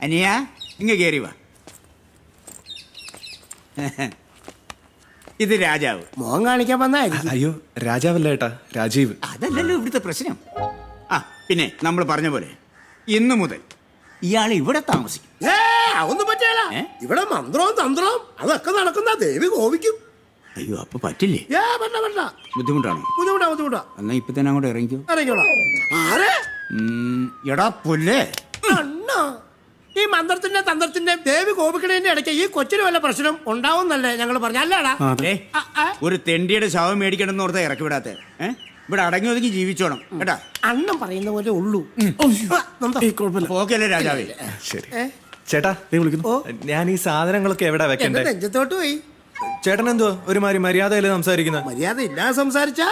അനിയ ഇങ്ങ കേറി വാ. ഇത് രാജാവ്. മോൻ കാണിക്കാൻ വന്നായിരിക്കും. അയ്യോ രാജാവല്ല ഏട്ടാ, രാജീവ്. അതല്ലല്ലോ ഇവിടുത്തെ പ്രശ്നം. ആ പിന്നെ നമ്മൾ പറഞ്ഞ പോലെ ഇന്നു മുതൽ ഇയാൾ ഇവിടെ താമസിക്കും. ഒന്നും പറ്റില്ല. ഇവിടെ മന്ത്രവും തന്ത്രവും അതൊക്കെ നടക്കുന്ന ദേവി കോപിക്കും. അയ്യോ അപ്പൊ പറ്റില്ലേ? പറ്റ ബുദ്ധിമുട്ടാണോ? ബുദ്ധിമുട്ടാ. എന്നാ ഇപ്പൊ തന്നെ അങ്ങോട്ട് ഇറങ്ങിക്കോ. ആരെ എടാ പുല്ലേ, അണ്ണാ ഈ മന്ത്രത്തിന്റെ തന്ത്രത്തിന്റെ ദേവി കോപിക്കണേന്റെ ഇടയ്ക്ക് ഈ കൊച്ചിന് വല്ല പ്രശ്നം ഉണ്ടാവുന്നല്ലേ ഞങ്ങൾ പറഞ്ഞല്ലേടാ. ഒരു തെണ്ടിയുടെ ശവം മേടിക്കണമെന്ന് ഓർത്താ ഇറക്കി വിടാത്തെ. ഇവിടെ അടങ്ങി ഒതുങ്ങി ജീവിച്ചോണം കേട്ടാ. അണ്ണൻ പറയുന്ന പോലെ ഉള്ളൂ. ഓക്കെയല്ലേ രാജാവേ? ശരി ചേട്ടാ, നീ വിളിക്കുന്നു. ഞാൻ ഈ സാധനങ്ങളൊക്കെ എവിടെ വെക്കണ്ടേ? നെഞ്ചത്തോട്ട് പോയി. ചേട്ടൻ എന്തോ ഒരുമാതിരി മര്യാദയില് സംസാരിക്കുന്ന? മര്യാദ ഇല്ലാതെ സംസാരിച്ചാ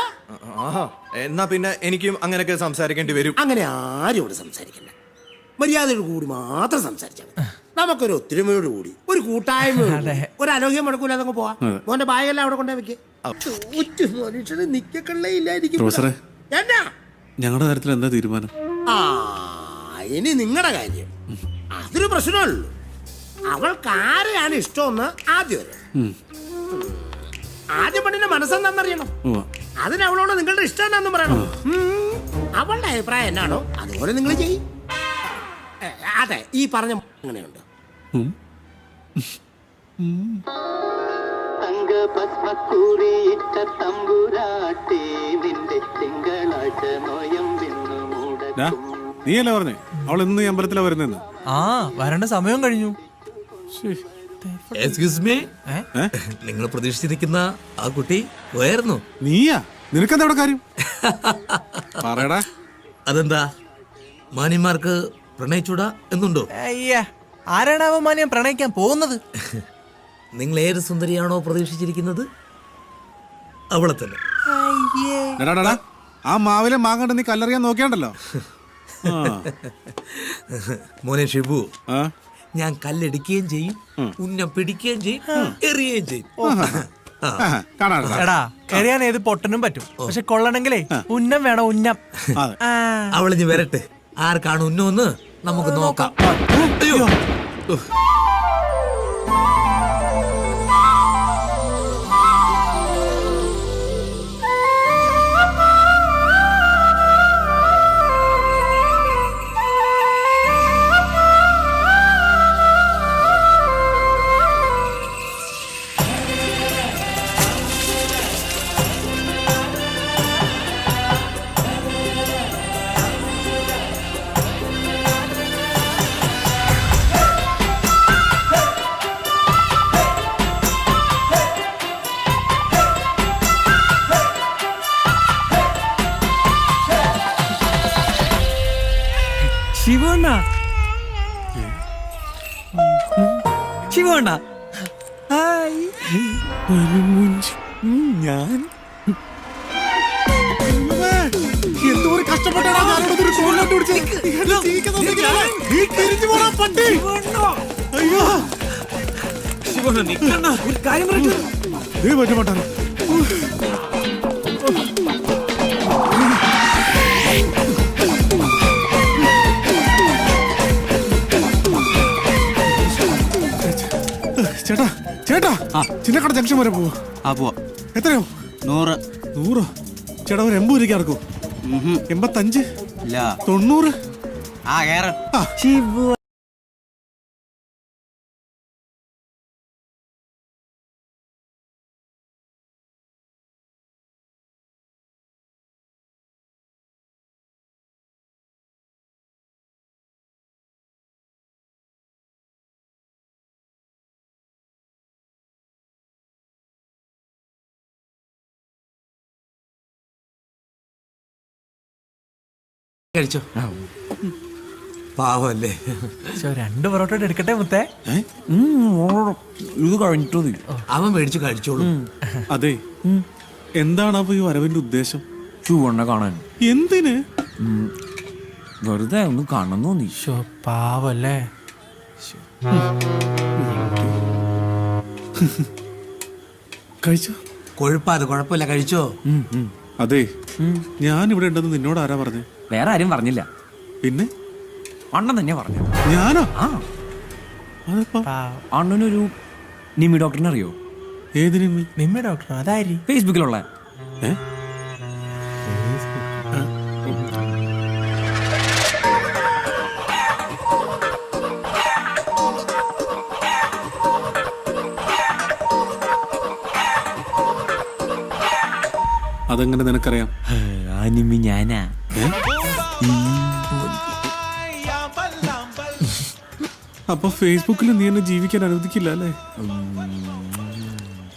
എന്നാ പിന്നെ എനിക്കും അങ്ങനെയൊക്കെ സംസാരിക്കേണ്ടി വരും. അങ്ങനെ ആരും ഇവിടെ സംസാരിക്കണ്ട. മര്യാദയോട് കൂടി മാത്രം സംസാരിച്ചാൽ മതി. നമുക്കൊരു ഒത്തൊരുമയോട് കൂടി ഒരു കൂട്ടായ്മ, ഒരു അലോഹ്യം മുടക്കൂല. അതങ്ങ് പോവാ. മോന്റെ ബാഗെല്ലാം അവിടെ കൊണ്ടേ വെക്കേ. മനുഷ്യന് നിക്കക്കള്ളേ ഇല്ലായിരിക്കും. ഞങ്ങളുടെ കാര്യത്തിൽ എന്താ തീരുമാനം? ഇനി നിങ്ങളുടെ കാര്യം അതൊരു പ്രശ്നമല്ലോ. അവൾക്ക് ആരെയാണ് ഇഷ്ടമെന്ന് ആദ്യം പെണ്ണിന്റെ മനസ്സെന്താന്നറിയണം. അതിന് അവളോട് നിങ്ങളുടെ ഇഷ്ടം എന്നാന്ന് പറയണം. അവളുടെ അഭിപ്രായം എന്നാണോ അതുപോലെ നിങ്ങൾ ചെയ്യും. അതെ, ഈ പറഞ്ഞ അങ്ങനെയുണ്ട്. നീയല്ലേ പറഞ്ഞേ അവൾ ഇന്ന് ഈ അമ്പലത്തിലാ വരുന്നെന്ന്? വരേണ്ട സമയം കഴിഞ്ഞു. എക്സ്ക്യൂസ് മീ, നിങ്ങൾ പ്രതീക്ഷിച്ചിരിക്കുന്ന ആ കുട്ടി പോയായിരുന്നു? നീയാ? നിനക്കെന്താ ഇവിടെ കാര്യം? പറയടാ. അതെന്താ, മാന്യന്മാർക്ക് പ്രണയിച്ചൂടാ എന്നുണ്ടോ? ആരാണാവോ മാന്യം പ്രണയിക്കാൻ പോകുന്നത്? നിങ്ങൾ ഏത് സുന്ദരിയാണോ പ്രതീക്ഷിച്ചിരിക്കുന്നത് അവളെ തന്നെ. ആ മാവിലെ മാങ്ങണ്ട് നീ കല്ലെറിയാൻ നോക്കിയാണ്ടല്ലോ. മോനെ ഷിബു, ഞാൻ കല്ലെടുക്കുകയും ചെയ്യും, ഉന്നം പിടിക്കുകയും ചെയ്യും, എറിയുകയും ചെയ്യും. എടാ, എറിയാൻ ഏത് പൊട്ടനും പറ്റും, പക്ഷെ കൊള്ളണെങ്കിലേ ഉന്നം വേണം, ഉന്നം. അവളിഞ്ഞ് വരട്ടെ, ആർക്കാണ് ഉന്നമെന്ന് നമുക്ക് നോക്കാം. അയ്യോ, ശിവണ്ണ, ശിവണ്ണ, ഞാൻ എന്തോ കഷ്ടപ്പെട്ടാ അയ്യോ ശിവണ്ണ നിക്കണ്ണ, ഒരു കാര്യം പറയട്ടെ. പറ്റമാട്ടാ. ചേട്ടാ ചേട്ടാ, ചിന്നക്കട ജംഗ്ഷൻ വരെ പോവാ. എത്രയോ? 100. ചേട്ടാ ഒരു 80 രൂപയ്ക്ക് ഇറക്കൂ. 85, 90. കഴിച്ചോ, പാവല്ലേ. 2 പൊറോട്ട എടുക്കട്ടെ മുത്തേ? ഇത് കഴിഞ്ഞിട്ടോ? അവൻ മേടിച്ചു കഴിച്ചോളൂ. അതെ, എന്താണ് അപ്പൊ ഈ വരവിന്റെ ഉദ്ദേശം? ചൂവണ്ണ കാണാൻ. എന്തിന്? വെറുതെ ഒന്ന് കാണണം തോന്നി. പാവല്ലേ. കഴിച്ചോ? കൊഴുപ്പാത് കുഴപ്പമില്ല, കഴിച്ചോ. അതെ, ഞാൻ ഇവിടെ ഉണ്ടെന്ന് നിന്നോട് ആരാ പറഞ്ഞേ? വേറെ ആരും പറഞ്ഞില്ല. പിന്നെ അണ്ണൻ തന്നെയാ പറഞ്ഞു. ഞാനോ? അതിപ്പോ അണ്ണനൊരു നിമി ഡോക്ടറിനെ അറിയോ? ഏത് നിമ്മി? നിമ്മ ഡോക്ടർ അതാരി? ഫേസ്ബുക്കിലുള്ള. ഏ? അതെങ്ങനെ നിനക്കറിയാം? ആ നിമി ഞാനാ. അപ്പൊ ഫേസ്ബുക്കിൽ നീ എന്നെ ജീവിക്കാൻ അനുവദിക്കില്ല അല്ലേ?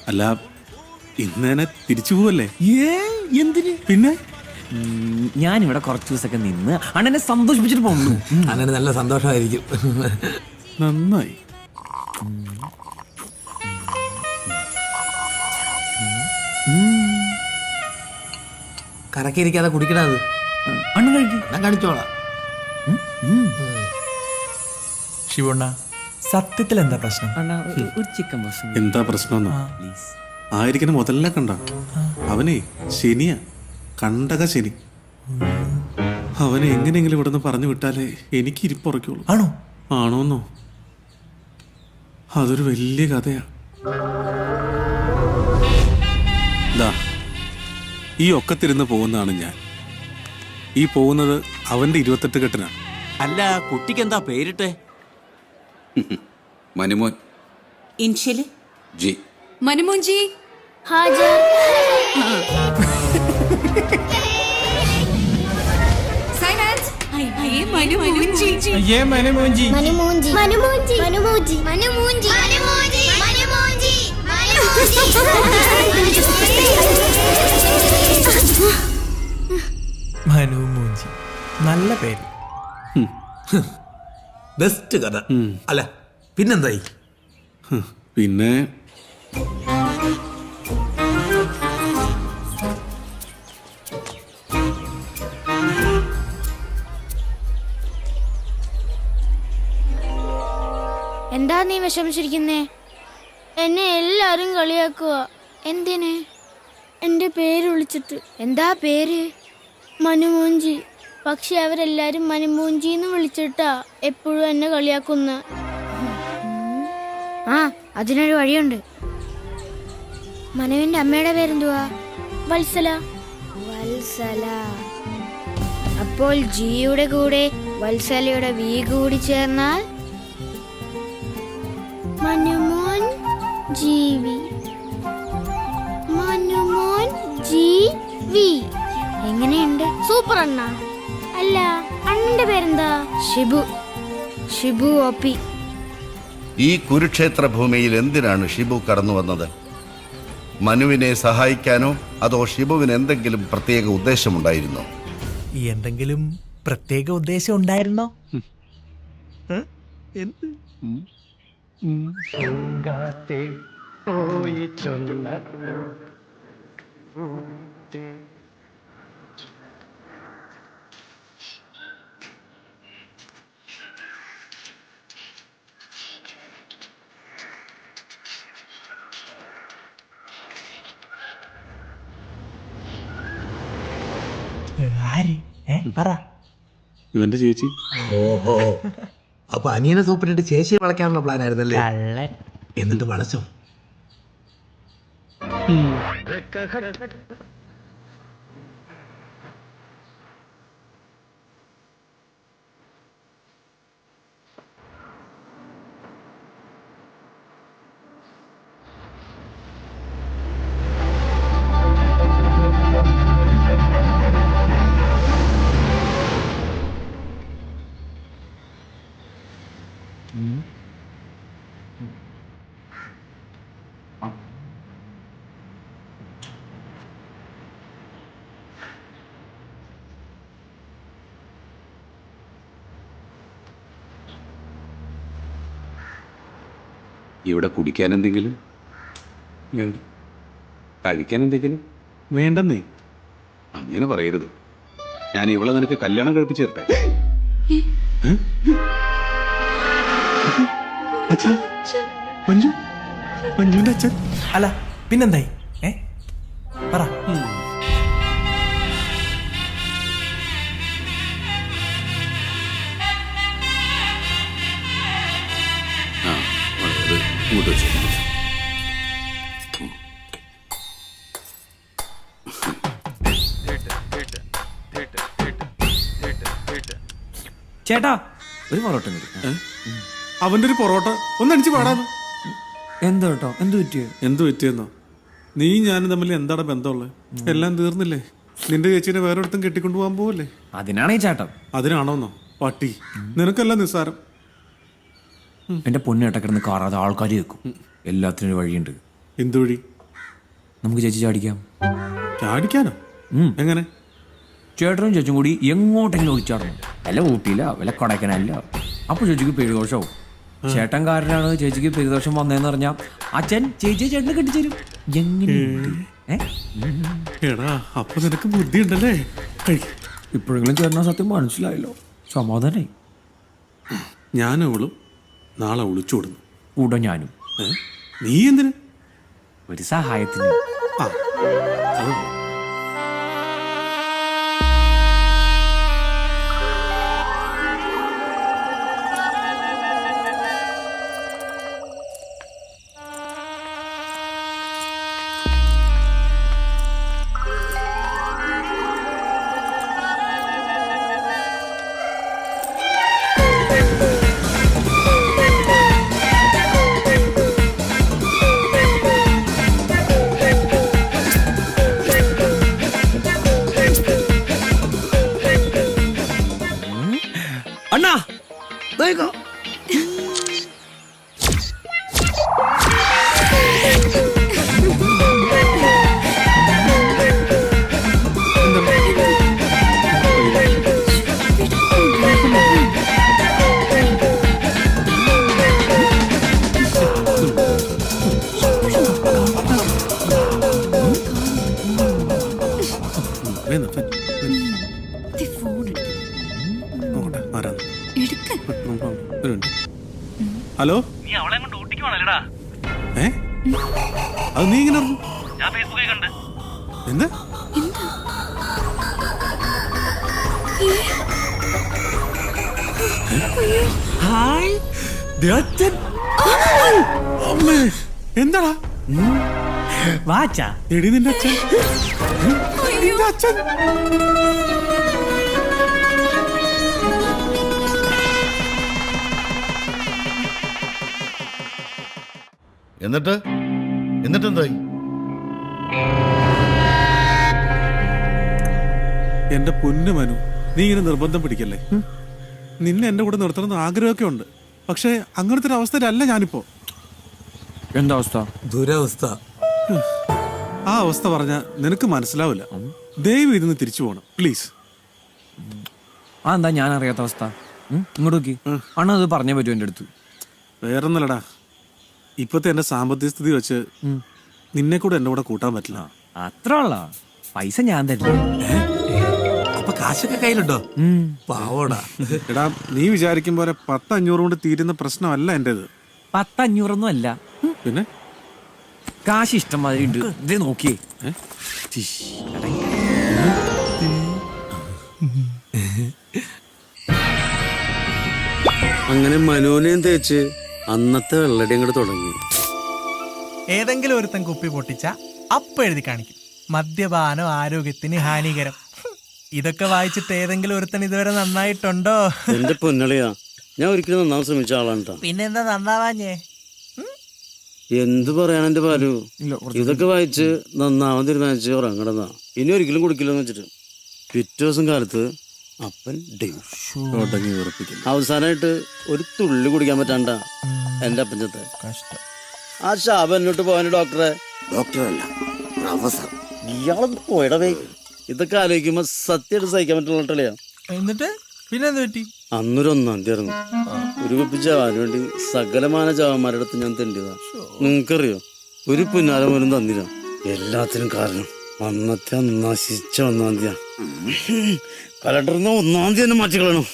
അല്ല, ഇന്ന് തന്നെ തിരിച്ചു പോവല്ലേ? എന്തിന്? പിന്നെ ഞാനിവിടെ കുറച്ച് ദിവസമൊക്കെ നിന്ന് അണ്ണനെ സന്തോഷിപ്പിച്ചിട്ട് പോകുന്നു. അങ്ങനെ നല്ല സന്തോഷമായിരിക്കും. നന്നായി. കറക്കിയിരിക്കാതെ കുടിക്കണത്. അണ്ണൻ കഴിക്കും. ഞാൻ കാണിച്ചോളാം. ശിവണ്ണ സത്യത്തിൽ എന്താ പ്രശ്നം? അണ്ണ ഒരു ചിക്കൻ ബോക്സ് എന്താ പ്രശ്നം? പ്ലീസ്. ആയിരിക്കണം മുതലല്ല കണ്ട അവനെ ശനിയാ, കണ്ടക ശനി. അവനെ എങ്ങനെയെങ്കിലും ഇവിടെ നിന്ന് പറഞ്ഞു വിട്ടാലേ എനിക്ക് ഇരിപ്പുറയ്ക്കുള്ളൂ. ആണോ? ആണോന്നോ? അതൊരു വലിയ കഥയാ. ദാ ഈ ഒക്കത്തിരുന്ന് പോകുന്നതാണ് ഞാൻ. ഈ പോകുന്നത് അവന്റെ 28 കെട്ടിനാണ്. അല്ല, കുട്ടിക്ക് എന്താ പേരിട്ടെ? മനുമോൻ. ഇൻഷ്യല് ജി. മനുമോൻജി. ഹാജർ. സൈലൻസ്. അയ്യേ മനുമോൻജി. അയ്യേ മനുമോൻജി. മനുമോൻജി. മനുമോൻജി. മനുമോൻജി. മനുമോൻജി. മനുമോൻജി. മനുമോൻജി. മനുമോൻജി നല്ല പേര്. ബെസ്റ്റ് കഥ അല്ല പിന്നെന്തായി? പിന്നെ എന്താ നീ വിഷമിച്ചിരിക്കുന്നേ? എന്നെ എല്ലാരും കളിയാക്കുക. എന്തിന്? എന്റെ പേര് വിളിച്ചിട്ട്. എന്താ പേര്? മനുമോൻജി. പക്ഷെ അവരെല്ലാരും മനുമോൻജി എന്ന് വിളിച്ചിട്ടാ എപ്പോഴും എന്നെ കളിയാക്കുന്ന. ആ, അതിനൊരു വഴിയുണ്ട്. മനുവിന്റെ അമ്മയുടെ പേരെന്തുവാ? വത്സല. വത്സല. അപ്പോൾ ജിയുടെ കൂടെ വത്സലയുടെ വി കൂടി ചേർന്നാൽ മനുമോൻ ജീവി. മനുമോൻ ജീവി. എങ്ങനെയുണ്ട്? സൂപ്പർ അണ്ണ. അല്ല, അണ്ണന്റെ പേരെന്താ? ഷിബു. ഷിബു ഒപ്പി. ഈ കുരുക്ഷേത്ര ഭൂമിയിൽ എന്തിനാണ് ഷിബു കടന്നു വന്നത്? മനുവിനെ സഹായിക്കാനോ അതോ ഷിബുവിന് എന്തെങ്കിലും പ്രത്യേക ഉദ്ദേശമുണ്ടായിരുന്നോ? എന്തെങ്കിലും പ്രത്യേക ഉദ്ദേശം ഉണ്ടായിരുന്നോ? ആര്? പറ. ഇവന്റെ ചേച്ചി. ഓഹോ, അപ്പൊ അനിയനെ സൂപ്പറിട്ട് ചേച്ചിയെ വളയ്ക്കാനുള്ള പ്ലാൻ ആയിരുന്നല്ലേ? കള്ളൻ. എന്നിട്ട് വളച്ചോ? ഇവിടെ കുടിക്കാൻ എന്തെങ്കിലും, കഴിക്കാൻ എന്തെങ്കിലും? വേണ്ടെന്നേ. അങ്ങനെ പറയരുത്. ഞാൻ ഇവിടെ നിനക്ക് കല്യാണം കഴിപ്പിച്ചു തരട്ടെ. അച്ഛാ, മഞ്ജു. മഞ്ജുവിന്റെ അച്ഛൻ. അല്ല പിന്നെന്തായി? പറ. ഇങ്ങോട്ട് വെച്ചു. ചേട്ടാ ഒരു പൊറോട്ട മതി. അവന്റെ ഒരു പൊറോട്ട ഒന്ന് അടിച്ച് പാടാന്ന്. എന്താ കേട്ടോ എന്ത് പറ്റിയോ? എന്ത് പറ്റിയെന്നോ? നീ ഞാനും തമ്മിൽ എന്താണ് ബന്ധമുള്ളത്? എല്ലാം തീർന്നില്ലേ? നിന്റെ ചേച്ചീനെ വേറെ അടുത്തും കെട്ടിക്കൊണ്ടു പോകാൻ പോവല്ലേ? അതിനാണ് ഈ ചേട്ടൻ. അതിനാണോന്നോ? പട്ടി, നിനക്കല്ല നിസ്സാരം. എന്റെ പൊന്നേട്ട കിടന്ന് കാറാതെ ആൾക്കാർ വെക്കും. എല്ലാത്തിനും ഒരു വഴിയുണ്ട്. എന്ത് വഴി? നമുക്ക് ചേച്ചി ചാടിക്കാം. ചാടിക്കാനോ? എങ്ങനെ? ചേട്ടനും ചേച്ചും കൂടി എങ്ങോട്ടെങ്കിലും ഒളിച്ചാടണം. വല്ല ഊട്ടിയില്ല വല്ല കൊടൈക്കനാലില്ല. അപ്പൊ ചേച്ചിക്ക് പേരുദോഷവും. ചേട്ടൻ കാരനാണ് ചേച്ചിക്ക് പേരുദോഷം വന്നതെന്ന് പറഞ്ഞാൽ അച്ഛൻ ചേട്ടനെ കെട്ടിച്ചേരും. എങ്ങനെയുണ്ട്? എടാ, അപ്പൊ നിനക്ക് ബുദ്ധി ഉണ്ടല്ലേ? ഇപ്പോഴെങ്കിലും ചേട്ടനാ സത്യം മനസ്സിലായല്ലോ. സമാധാനായി. ഞാനും അവളും നാളെ ഒളിച്ചോടുന്നു. കൂടെ ഞാനും. നീ എന്തിന്? ഒരു സഹായത്തിന്. ആ, അത് അണ്ണാ ഹലോ, അത് നീ ഇങ്ങനെ അറിഞ്ഞു? എന്ത്? എന്താടാ? വാച്ചാ എടി നിന്റെ അച്ഛൻ. നിന്റെ അച്ഛൻ. എന്നിട്ടെന്തായി? എന്റെ പൊന്നു മനു, നീ ഇങ്ങനെ നിർബന്ധം പിടിക്കല്ലേ. നിന്നെ എന്റെ കൂടെ നിർത്തണമെന്ന് ആഗ്രഹമൊക്കെ ഉണ്ട്. പക്ഷെ അങ്ങനത്തെ ഒരു അവസ്ഥയിലല്ല ഞാനിപ്പോ. എന്താ അവസ്ഥ? ദുരവസ്ഥ. ആ അവസ്ഥ പറഞ്ഞ നിനക്ക് മനസ്സിലാവില്ല. ദയവ് ഇരുന്ന് തിരിച്ചു പോകണം പ്ലീസ്. ആ എന്താ ഞാൻ അറിയാത്ത അവസ്ഥ? ഇങ്ങോട്ട് നോക്കി. അണ്ണ അത് പറഞ്ഞേ പറ്റൂ എന്റെ അടുത്ത്. വേറൊന്നല്ലടാ, ഇപ്പത്തെ എന്റെ സാമ്പത്തിക സ്ഥിതി വെച്ച് നിന്നെ കൂടെ എന്റെ കൂടെ കൂട്ടാൻ പറ്റില്ല. അത്ര ഉള്ള പൈസ ഞാൻ തരില്ല. അപ്പൊ കാശൊക്കെ കയ്യിലുണ്ടോ? പാവോടാ. എടാ, നീ വിചാരിക്കും പോലെ 10-500 കൊണ്ട് തീരുന്ന പ്രശ്നമല്ല എന്റേത്. 10-500 ഒന്നും അല്ല. പിന്നെ കാശ് ഇഷ്ടം മാതിരി ഉണ്ട്. ഇതേ നോക്കിയേ. അങ്ങനെ മനോനെയും തേച്ച് അന്നത്തെ വെള്ളടി അങ്ങോട്ട് തുടങ്ങി. ഏതെങ്കിലും ഒരുത്തൻ കുപ്പി പൊട്ടിച്ച അപ്പൊ എഴുതി കാണിക്കും മദ്യപാനം ആരോഗ്യത്തിന് ഹാനികരം. ഇതൊക്കെ വായിച്ചിട്ട് ഏതെങ്കിലും ഒരുത്തൻ ഇതുവരെ നന്നായിട്ടുണ്ടോ? എന്റെ പൊന്നളിയാ, ഞാൻ ഒരിക്കലും നന്നാവാൻ ശ്രമിച്ച ആളാണ്. പിന്നെന്താ നന്നാവാഞ്ഞേ? എന്ത് പറയാൻ എന്റെ പാലു, ഇതൊക്കെ വായിച്ച് നന്നാവാൻ തീരുമാനിച്ച് ഉറങ്ങണതാ. ഇനി ഒരിക്കലും കുടിക്കില്ലെന്ന് വെച്ചിട്ട് പിറ്റേ ദിവസം കാലത്ത് അപ്പൻ തുടങ്ങി ഉറപ്പിക്കുന്നു. അവസാനമായിട്ട് ഒരു തുള്ളി കുടിക്കാൻ പറ്റാണ്ട എന്റെ അപ്പൻ ചത്തെ. ആ ശാപം എന്നോട്ട് പോവാന് ഡോക്ടറല്ല പ്രൊഫസർ. ഇയാളൊന്ന് പോയിടവേ. ഇതൊക്കെ ആലോചിക്കുമ്പോ സത്യമായിട്ട് സഹിക്കാൻ പറ്റുള്ള. എന്നിട്ട് പിന്നെന്ത് പറ്റി? അന്നൊരു 1-ാം തീയതി ആയിരുന്നു. ഒരു കുപ്പി ചാവാൻ വേണ്ടി സകലമാന ചാവന്മാരുടെ അടുത്ത് ഞാൻ തെണ്ടിയതാ. നിങ്ങൾക്കറിയോ, ഒരു പുന്നാര പോലും തന്നില്ല. എല്ലാത്തിനും കാരണം അന്നത്തെ നശിച്ച 1-ാം തീയതി. കലണ്ടറിന്ന് 1-ാം തീയതി തന്നെ മാറ്റിക്കളയണം.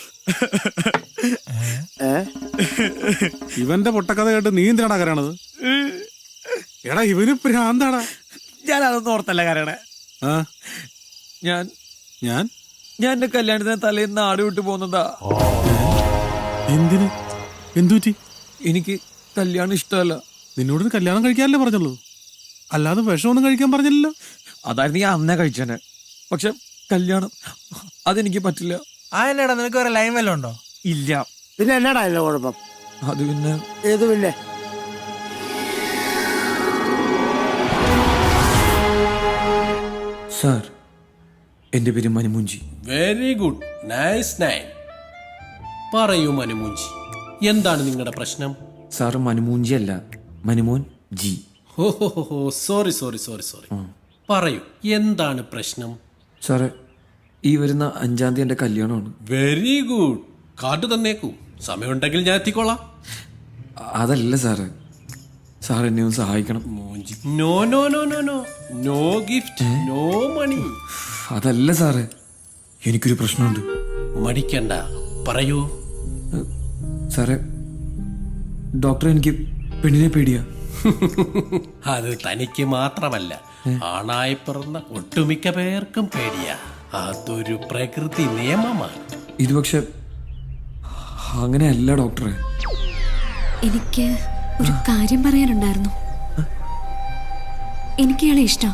ഇവന്റെ പൊട്ടക്കഥ കേട്ട് നീ എന്തിനാടാ കരയണത്? എടാ, ഇവന് ഭ്രാന്താടാ. ഞാൻ അതൊന്നും ഓർത്തല്ല കരയണേ. ഞാൻ എന്റെ കല്യാണത്തിന് തലേന്ന് നാട് വിട്ടു പോകുന്നതാ. എന്തിന്? എന്തുപറ്റി? എനിക്ക് കല്യാണം ഇഷ്ടമല്ല. നിന്നോട് കല്യാണം കഴിക്കാനല്ലേ പറഞ്ഞുള്ളൂ, അല്ലാതെ വിഷമൊന്നും കഴിക്കാൻ പറഞ്ഞില്ലല്ലോ. അതായിരുന്നു ഞാൻ അന്നേ കഴിച്ചേനെ. പക്ഷെ കല്യാണം അതെനിക്ക് പറ്റില്ല. ആ എന്നാടാ നിനക്ക് വേറെ ലൈൻ വല്ലതും ഉണ്ടോ? ഇല്ല. പിന്നെ എന്നാടാ അതിന്റെ കുഴപ്പം? അത് പിന്നെ ഏത് പിന്നെ? സാർ, എന്റെ പേര് Manumunchi. Very good, nice name. പറയൂ മനുമൂഞ്ചി, എന്താണ് നിങ്ങളുടെ പ്രശ്നം? സാർ മനുമൂഞ്ചി അല്ല, Manumon ji. Oh sorry sorry sorry sorry. പറയൂ, എന്താണ് പ്രശ്നം? സാറേ, ഈ വരുന്ന 5-ാം തീയതി എന്റെ കല്യാണമാണ്. വെരി ഗുഡ്, കാർഡ് തന്നേക്കൂ, സമയമുണ്ടെങ്കിൽ ഞാൻ എത്തിക്കോളാം. അതല്ല സാറ്, സാർ എന്നെ ഒന്ന് സഹായിക്കണം. No no no no no, no gift, no money. അതല്ല സാറേ, എനിക്കൊരു പ്രശ്നമുണ്ട്. മടിക്കണ്ട, പറയൂ. സാറേ, ഡോക്ടർ എനിക്ക് പെണ്ണിനെ പേടിയാ. അത് തനിക്ക് മാത്രമല്ല, ആണായി പിറന്ന ഒട്ടുമിക്ക പേർക്കും പേടിയാ. അതൊരു പ്രകൃതി നിയമമാണ്. ഇത് പക്ഷെ അങ്ങനെയല്ല ഡോക്ടറെ. എനിക്ക് ഒരു കാര്യം പറയാനുണ്ടായിരുന്നു. എനിക്ക് ഇയാളെ ഇഷ്ടം.